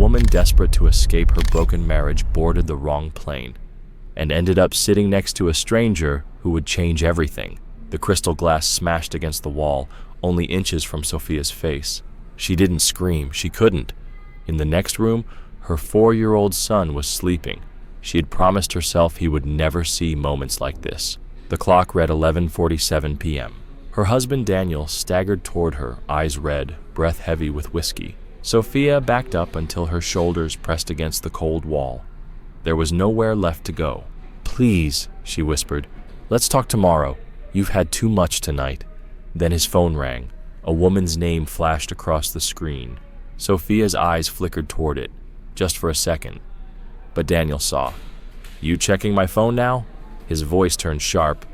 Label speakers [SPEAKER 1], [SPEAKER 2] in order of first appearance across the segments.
[SPEAKER 1] woman desperate to escape her broken marriage boarded the wrong plane and ended up sitting next to a stranger who would change everything. The crystal glass smashed against the wall, only inches from Sophia's face. She didn't scream. She couldn't. In the next room, her 4-year-old son was sleeping. She had promised herself he would never see moments like this. The clock read 11:47 p.m. Her husband Daniel staggered toward her, eyes red, breath heavy with whiskey. Sophia backed up until her shoulders pressed against the cold wall. There was nowhere left to go. "Please," she whispered, "let's talk tomorrow. You've had too much tonight." Then his phone rang. A woman's name flashed across the screen. Sophia's eyes flickered toward it, just for a second. But Daniel saw. "You checking my phone now?" His voice turned sharp.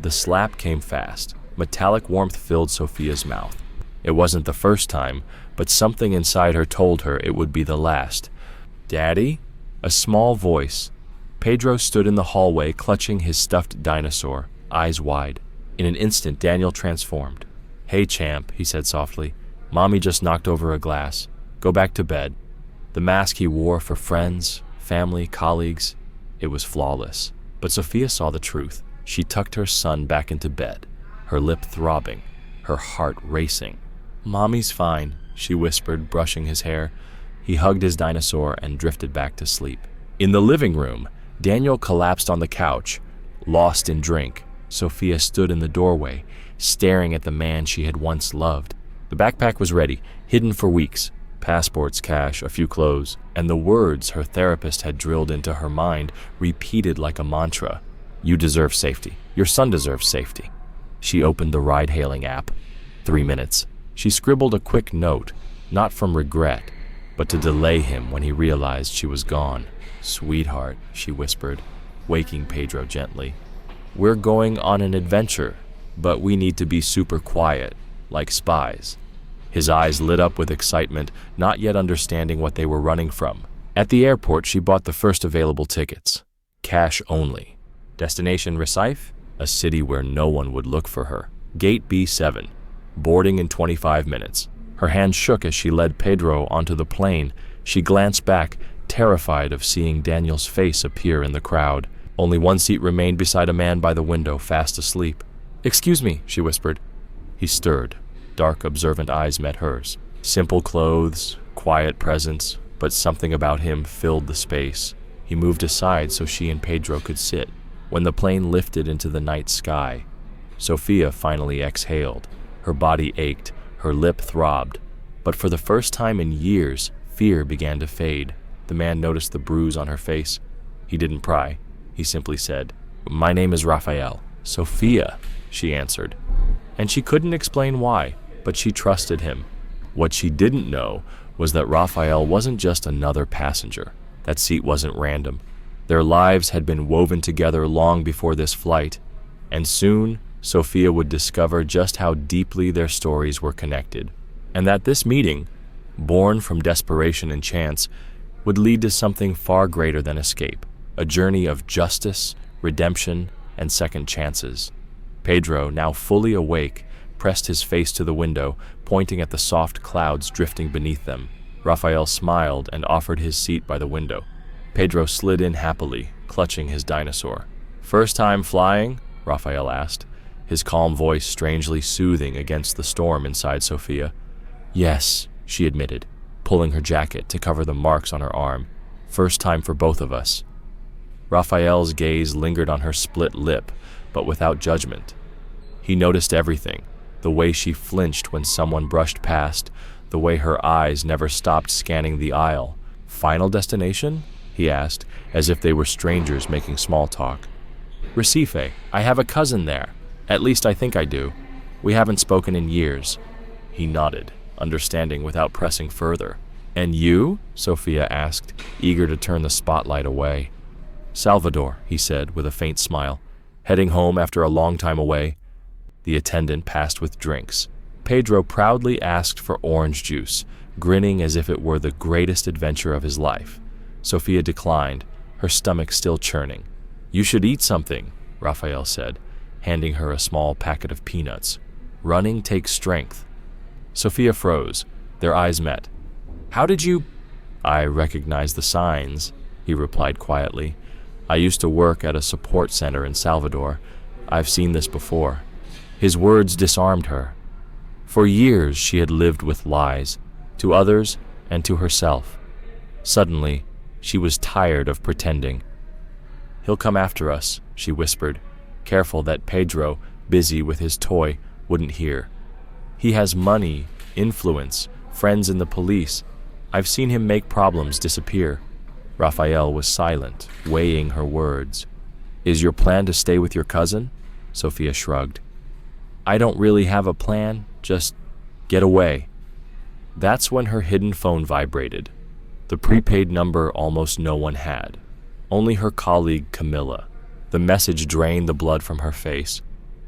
[SPEAKER 1] The slap came fast. Metallic warmth filled Sophia's mouth. It wasn't the first time, but something inside her told her it would be the last. "Daddy?" A small voice. Pedro stood in the hallway, clutching his stuffed dinosaur, eyes wide. In an instant, Daniel transformed. "Hey, champ," he said softly. "Mommy just knocked over a glass. Go back to bed." The mask he wore for friends, family, colleagues, it was flawless. But Sophia saw the truth. She tucked her son back into bed, her lip throbbing, her heart racing. "Mommy's fine," she whispered, brushing his hair. He hugged his dinosaur and drifted back to sleep. In the living room, Daniel collapsed on the couch, lost in drink. Sophia stood in the doorway, staring at the man she had once loved. The backpack was ready, hidden for weeks. Passports, cash, a few clothes, and the words her therapist had drilled into her mind repeated like a mantra. "You deserve safety. Your son deserves safety." She opened the ride-hailing app. 3 minutes. She scribbled a quick note, not from regret, but to delay him when he realized she was gone. "Sweetheart," she whispered, waking Pedro gently. "We're going on an adventure, but we need to be super quiet, like spies." His eyes lit up with excitement, not yet understanding what they were running from. At the airport, she bought the first available tickets. Cash only. Destination Recife, a city where no one would look for her. Gate B7. Boarding in 25 minutes. Her hand shook as she led Pedro onto the plane. She glanced back, terrified of seeing Daniel's face appear in the crowd. Only one seat remained beside a man by the window, fast asleep. "Excuse me," she whispered. He stirred. Dark, observant eyes met hers. Simple clothes, quiet presence, but something about him filled the space. He moved aside so she and Pedro could sit. When the plane lifted into the night sky, Sophia finally exhaled. Her body ached, her lip throbbed. But for the first time in years, fear began to fade. The man noticed the bruise on her face. He didn't pry. He simply said, "My name is Raphael." "Sophia," she answered. And she couldn't explain why, but she trusted him. What she didn't know was that Raphael wasn't just another passenger. That seat wasn't random. Their lives had been woven together long before this flight, and soon Sophia would discover just how deeply their stories were connected, and that this meeting, born from desperation and chance, would lead to something far greater than escape, a journey of justice, redemption, and second chances. Pedro, now fully awake, pressed his face to the window, pointing at the soft clouds drifting beneath them. Raphael smiled and offered his seat by the window. Pedro slid in happily, clutching his dinosaur. "First time flying?" Raphael asked, his calm voice strangely soothing against the storm inside Sophia. "Yes," she admitted, pulling her jacket to cover the marks on her arm. "First time for both of us." Raphael's gaze lingered on her split lip, but without judgment. He noticed everything, the way she flinched when someone brushed past, the way her eyes never stopped scanning the aisle. "Final destination?" he asked, as if they were strangers making small talk. "Recife. I have a cousin there. At least I think I do. We haven't spoken in years." He nodded, understanding without pressing further. "And you?" Sophia asked, eager to turn the spotlight away. "Salvador," he said with a faint smile. "Heading home after a long time away." The attendant passed with drinks. Pedro proudly asked for orange juice, grinning as if it were the greatest adventure of his life. Sophia declined, her stomach still churning. "You should eat something," Raphael said, handing her a small packet of peanuts. "Running takes strength." Sophia froze. Their eyes met. "How did you—" I recognize the signs, he replied quietly. I used to work at a support center in Salvador. I've seen this before. His words disarmed her. For years she had lived with lies, to others and to herself. Suddenly, she was tired of pretending. He'll come after us, she whispered, careful that Pedro, busy with his toy, wouldn't hear. He has money, influence, friends in the police. I've seen him make problems disappear. Raphael was silent, weighing her words. Is your plan to stay with your cousin? Sophia shrugged. I don't really have a plan, just get away. That's when her hidden phone vibrated. The prepaid number almost no one had. Only her colleague Camilla. The message drained the blood from her face.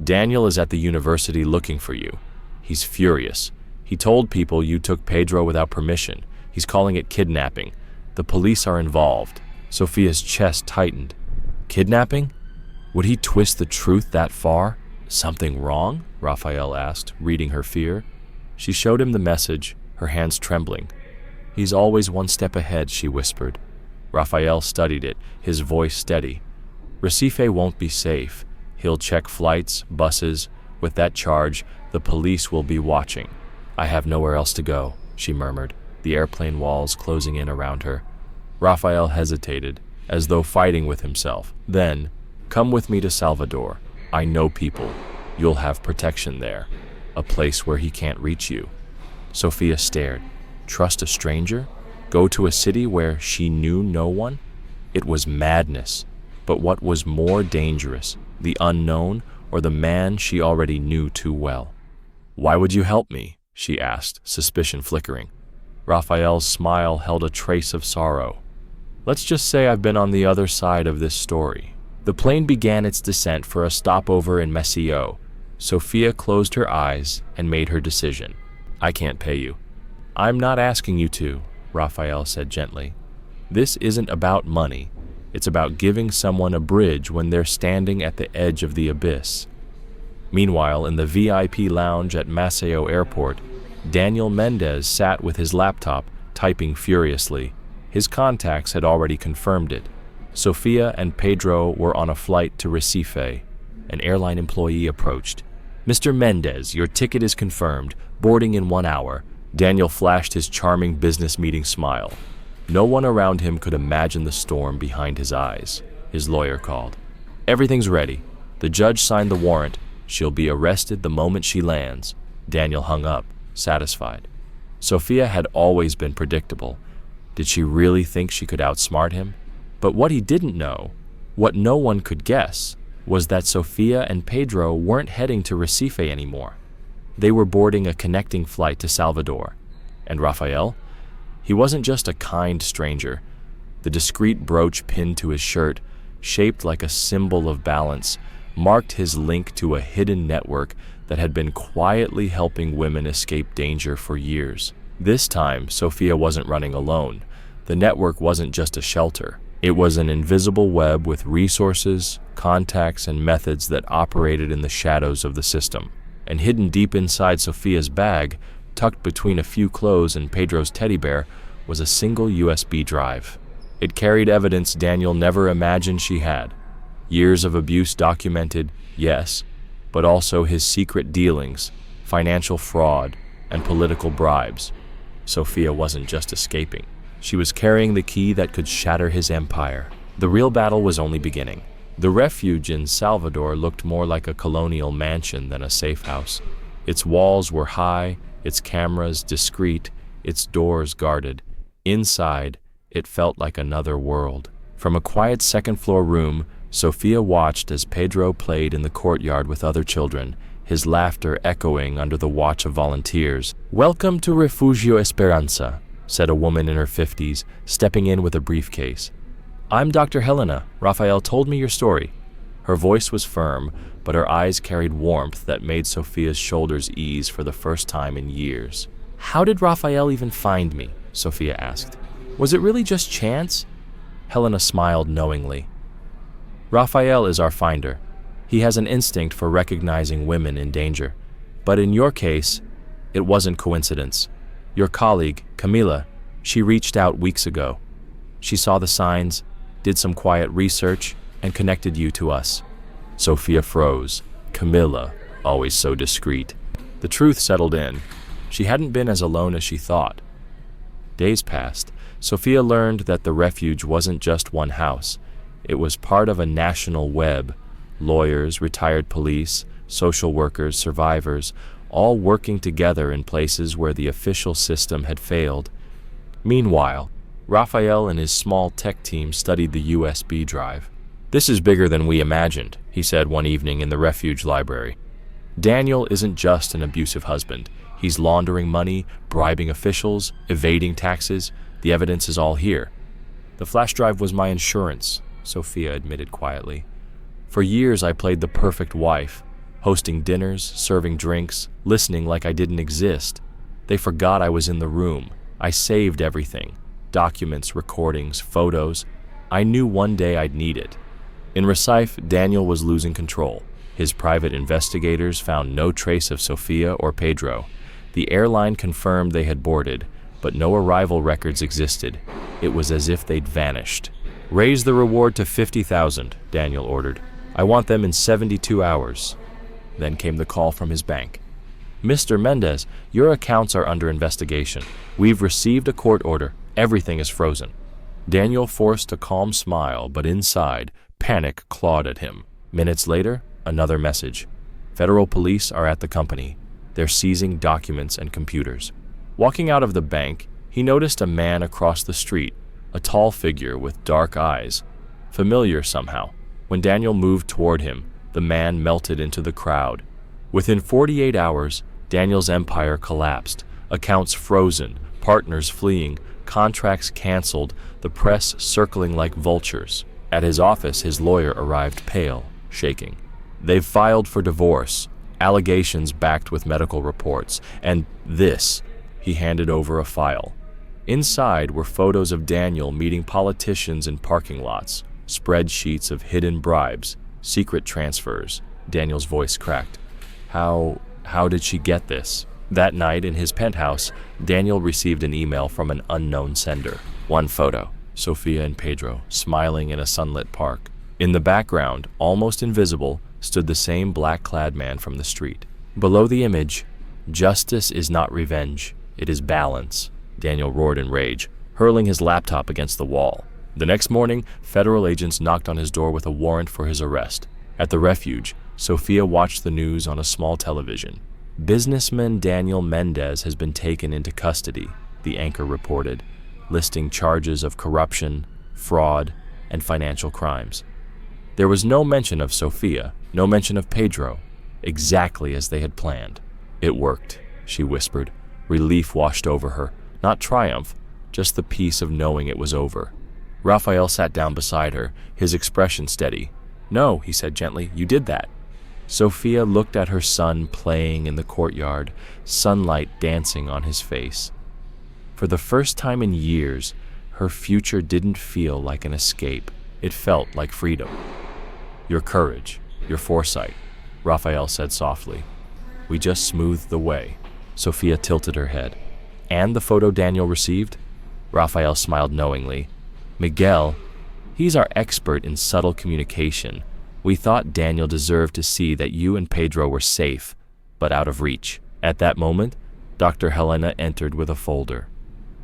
[SPEAKER 1] Daniel is at the university looking for you. He's furious. He told people you took Pedro without permission. He's calling it kidnapping. The police are involved. Sophia's chest tightened. Kidnapping? Would he twist the truth that far? Something wrong? Raphael asked, reading her fear. She showed him the message, her hands trembling. He's always one step ahead, she whispered. Raphael studied it, his voice steady. Recife won't be safe. He'll check flights, buses. With that charge, the police will be watching. I have nowhere else to go, she murmured, the airplane walls closing in around her. Raphael hesitated, as though fighting with himself. Then, come with me to Salvador. I know people. You'll have protection there. A place where he can't reach you. Sophia stared. Trust a stranger? Go to a city where she knew no one? It was madness. But what was more dangerous, the unknown or the man she already knew too well? Why would you help me? She asked, suspicion flickering. Raphael's smile held a trace of sorrow. Let's just say I've been on the other side of this story. The plane began its descent for a stopover in Maceió. Sophia closed her eyes and made her decision. I can't pay you. I'm not asking you to, Raphael said gently. This isn't about money. It's about giving someone a bridge when they're standing at the edge of the abyss. Meanwhile, in the VIP lounge at Maceió Airport, Daniel Mendez sat with his laptop, typing furiously. His contacts had already confirmed it. Sophia and Pedro were on a flight to Recife. An airline employee approached. Mr. Mendez, your ticket is confirmed. Boarding in 1 hour. Daniel flashed his charming business meeting smile. No one around him could imagine the storm behind his eyes. His lawyer called. Everything's ready. The judge signed the warrant. She'll be arrested the moment she lands. Daniel hung up, satisfied. Sophia had always been predictable. Did she really think she could outsmart him? But what he didn't know, what no one could guess, was that Sophia and Pedro weren't heading to Recife anymore. They were boarding a connecting flight to Salvador. And Raphael? He wasn't just a kind stranger. The discreet brooch pinned to his shirt, shaped like a symbol of balance, marked his link to a hidden network that had been quietly helping women escape danger for years. This time, Sophia wasn't running alone. The network wasn't just a shelter. It was an invisible web with resources, contacts, and methods that operated in the shadows of the system. And hidden deep inside Sophia's bag, tucked between a few clothes and Pedro's teddy bear, was a single USB drive. It carried evidence Daniel never imagined she had. Years of abuse documented, yes, but also his secret dealings, financial fraud, and political bribes. Sophia wasn't just escaping. She was carrying the key that could shatter his empire. The real battle was only beginning. The refuge in Salvador looked more like a colonial mansion than a safe house. Its walls were high, its cameras discreet, its doors guarded. Inside, it felt like another world. From a quiet second-floor room, Sophia watched as Pedro played in the courtyard with other children, his laughter echoing under the watch of volunteers. "Welcome to Refugio Esperanza," said a woman in her 50s, stepping in with a briefcase. "I'm Dr. Helena. Raphael told me your story." Her voice was firm, but her eyes carried warmth that made Sophia's shoulders ease for the first time in years. "How did Raphael even find me?" Sophia asked. "Was it really just chance?" Helena smiled knowingly. "Raphael is our finder. He has an instinct for recognizing women in danger. But in your case, it wasn't coincidence. Your colleague, Camila, She reached out weeks ago. She saw the signs, did some quiet research, and connected you to us." Sophia froze. Camilla, always so discreet. The truth settled in. She hadn't been as alone as she thought. Days passed. Sophia learned that the refuge wasn't just one house. It was part of a national web. Lawyers, retired police, social workers, survivors, all working together in places where the official system had failed. Meanwhile, Raphael and his small tech team studied the USB drive. "This is bigger than we imagined," he said one evening in the refuge library. "Daniel isn't just an abusive husband. He's laundering money, bribing officials, evading taxes. The evidence is all here." "The flash drive was my insurance," Sophia admitted quietly. "For years I played the perfect wife, hosting dinners, serving drinks, listening like I didn't exist. They forgot I was in the room. I saved everything. Documents, recordings, photos. I knew one day I'd need it." In Recife, Daniel was losing control. His private investigators found no trace of Sophia or Pedro. The airline confirmed they had boarded, but no arrival records existed. It was as if they'd vanished. "Raise the reward to 50,000, Daniel ordered. "I want them in 72 hours. Then came the call from his bank. "Mr. Mendez, your accounts are under investigation. We've received a court order. Everything is frozen." Daniel forced a calm smile, but inside, panic clawed at him. Minutes later, another message. "Federal police are at the company. They're seizing documents and computers." Walking out of the bank, he noticed a man across the street, a tall figure with dark eyes. Familiar somehow. When Daniel moved toward him, the man melted into the crowd. Within 48 hours, Daniel's empire collapsed. Accounts frozen, partners fleeing, contracts canceled, the press circling like vultures. At his office, his lawyer arrived pale, shaking. "They've filed for divorce, allegations backed with medical reports, and this," he handed over a file. Inside were photos of Daniel meeting politicians in parking lots, spreadsheets of hidden bribes, secret transfers. Daniel's voice cracked. How did she get this?" That night in his penthouse, Daniel received an email from an unknown sender. One photo, Sophia and Pedro, smiling in a sunlit park. In the background, almost invisible, stood the same black-clad man from the street. Below the image, "Justice is not revenge, it is balance," Daniel roared in rage, hurling his laptop against the wall. The next morning, federal agents knocked on his door with a warrant for his arrest. At the refuge, Sophia watched the news on a small television. "Businessman Daniel Mendez has been taken into custody," the anchor reported, listing charges of corruption, fraud, and financial crimes. There was no mention of Sophia, no mention of Pedro, exactly as they had planned. "It worked," she whispered. Relief washed over her, not triumph, just the peace of knowing it was over. Raphael sat down beside her, his expression steady. "No," he said gently, "you did that." Sophia looked at her son playing in the courtyard, sunlight dancing on his face. For the first time in years, her future didn't feel like an escape. It felt like freedom. "Your courage, your foresight," Raphael said softly. "We just smoothed the way." Sophia tilted her head. "And the photo Daniel received?" Raphael smiled knowingly. "Miguel, he's our expert in subtle communication. We thought Daniel deserved to see that you and Pedro were safe, but out of reach." At that moment, Dr. Helena entered with a folder.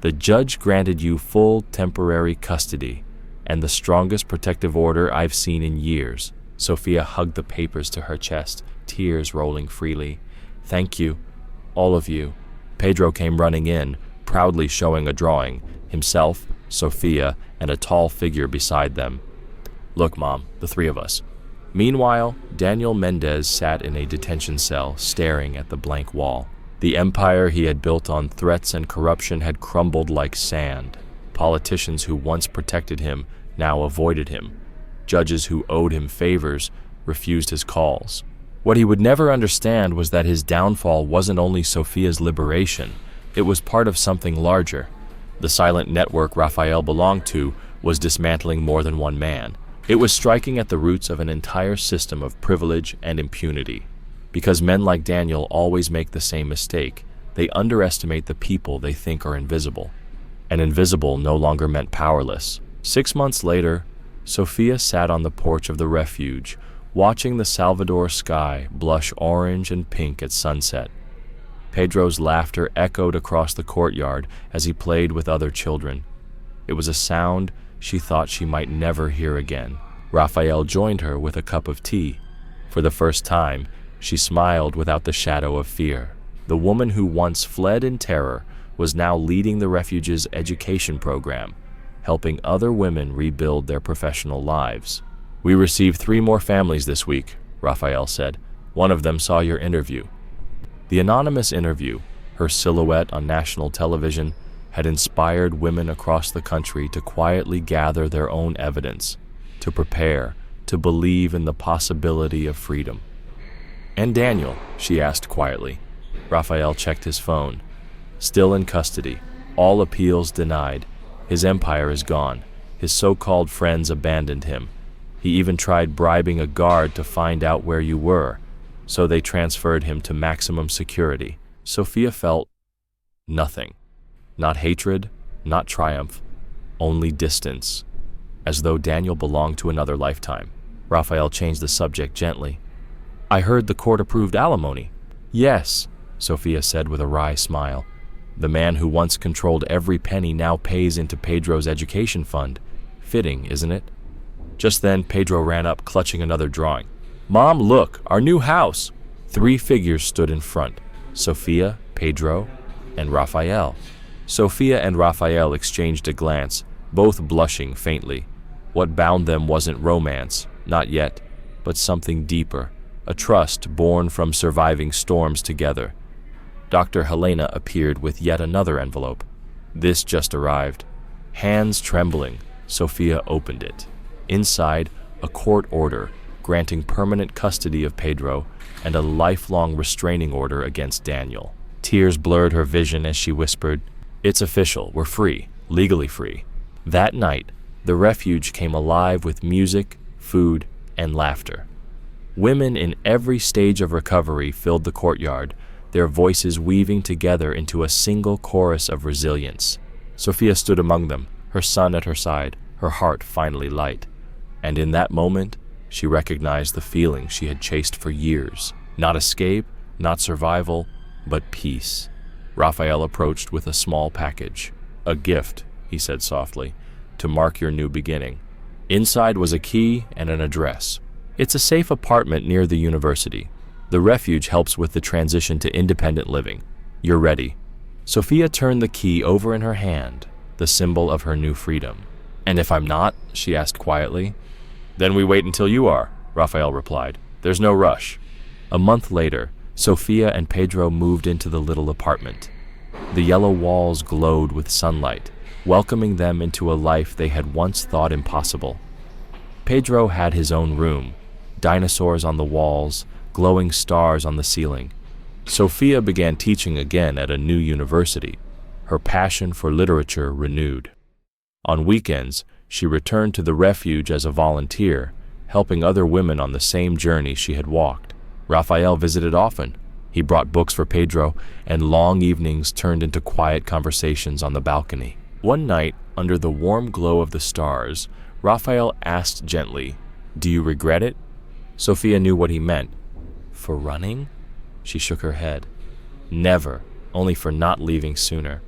[SPEAKER 1] "The judge granted you full temporary custody, and the strongest protective order I've seen in years." Sophia hugged the papers to her chest, tears rolling freely. "Thank you, all of you." Pedro came running in, proudly showing a drawing, himself, Sophia, and a tall figure beside them. "Look, Mom, the three of us." Meanwhile, Daniel Mendez sat in a detention cell, staring at the blank wall. The empire he had built on threats and corruption had crumbled like sand. Politicians who once protected him now avoided him. Judges who owed him favors refused his calls. What he would never understand was that his downfall wasn't only Sophia's liberation, it was part of something larger. The silent network Raphael belonged to was dismantling more than one man. It was striking at the roots of an entire system of privilege and impunity. Because men like Daniel always make the same mistake, they underestimate the people they think are invisible. and invisible no longer meant powerless. 6 months later, Sophia sat on the porch of the refuge, watching the Salvador sky blush orange and pink at sunset. Pedro's laughter echoed across the courtyard as he played with other children. It was a sound she thought she might never hear again. Raphael joined her with a cup of tea. For the first time, she smiled without the shadow of fear. The woman who once fled in terror was now leading the refuge's education program, helping other women rebuild their professional lives. "We received 3 more families this week," Raphael said. "One of them saw your interview." The anonymous interview, her silhouette on national television, had inspired women across the country to quietly gather their own evidence, to prepare, to believe in the possibility of freedom. "And Daniel?" she asked quietly. Raphael checked his phone. Still in custody, all appeals denied. His empire is gone. His so-called friends abandoned him. He even tried bribing a guard to find out where you were, so they transferred him to maximum security. Sophia felt nothing. Not hatred, not triumph, only distance, as though Daniel belonged to another lifetime. Raphael changed the subject gently. "I heard the court approved alimony." "Yes," Sophia said with a wry smile. "The man who once controlled every penny now pays into Pedro's education fund. Fitting, isn't it?" Just then, Pedro ran up, clutching another drawing. "Mom, look, our new house!" 3 figures stood in front: Sophia, Pedro, and Raphael. Sophia and Raphael exchanged a glance, both blushing faintly. What bound them wasn't romance, not yet, but something deeper, a trust born from surviving storms together. Dr. Helena appeared with yet another envelope. This just arrived. Hands trembling, Sophia opened it. Inside, a court order granting permanent custody of Pedro and a lifelong restraining order against Daniel. Tears blurred her vision as she whispered, "It's official, we're free, legally free." That night, the refuge came alive with music, food, and laughter. Women in every stage of recovery filled the courtyard, their voices weaving together into a single chorus of resilience. Sophia stood among them, her son at her side, her heart finally light. And in that moment, she recognized the feeling she had chased for years. Not escape, not survival, but peace. Raphael approached with a small package. "A gift," he said softly, "to mark your new beginning." Inside was a key and an address. "It's a safe apartment near the university. The refuge helps with the transition to independent living. You're ready." Sophia turned the key over in her hand, the symbol of her new freedom. "And if I'm not?" she asked quietly. "Then we wait until you are," Raphael replied. "There's no rush." A month later, Sophia and Pedro moved into the little apartment. The yellow walls glowed with sunlight, welcoming them into a life they had once thought impossible. Pedro had his own room, dinosaurs on the walls, glowing stars on the ceiling. Sophia began teaching again at a new university, her passion for literature renewed. On weekends, she returned to the refuge as a volunteer, helping other women on the same journey she had walked. Raphael visited often. He brought books for Pedro, and long evenings turned into quiet conversations on the balcony. One night, under the warm glow of the stars, Raphael asked gently, "Do you regret it?" Sophia knew what he meant. "For running?" She shook her head. "Never, only for not leaving sooner."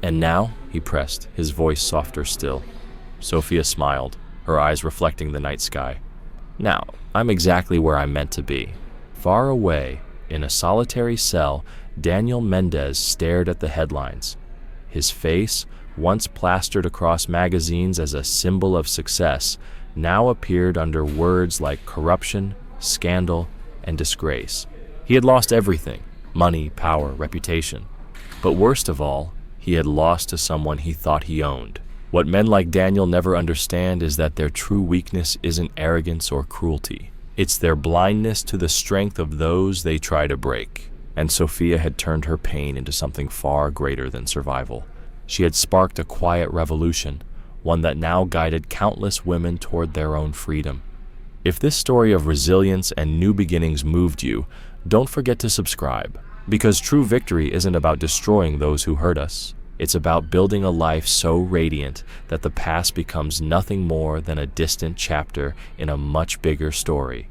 [SPEAKER 1] "And now?" he pressed, his voice softer still. Sophia smiled, her eyes reflecting the night sky. "Now, I'm exactly where I'm meant to be." Far away, in a solitary cell, Daniel Mendez stared at the headlines. His face, once plastered across magazines as a symbol of success, now appeared under words like corruption, scandal, and disgrace. He had lost everything: money, power, reputation. But worst of all, he had lost to someone he thought he owned. What men like Daniel never understand is that their true weakness isn't arrogance or cruelty. It's their blindness to the strength of those they try to break. And Sophia had turned her pain into something far greater than survival. She had sparked a quiet revolution, one that now guided countless women toward their own freedom. If this story of resilience and new beginnings moved you, don't forget to subscribe, because true victory isn't about destroying those who hurt us. It's about building a life so radiant that the past becomes nothing more than a distant chapter in a much bigger story.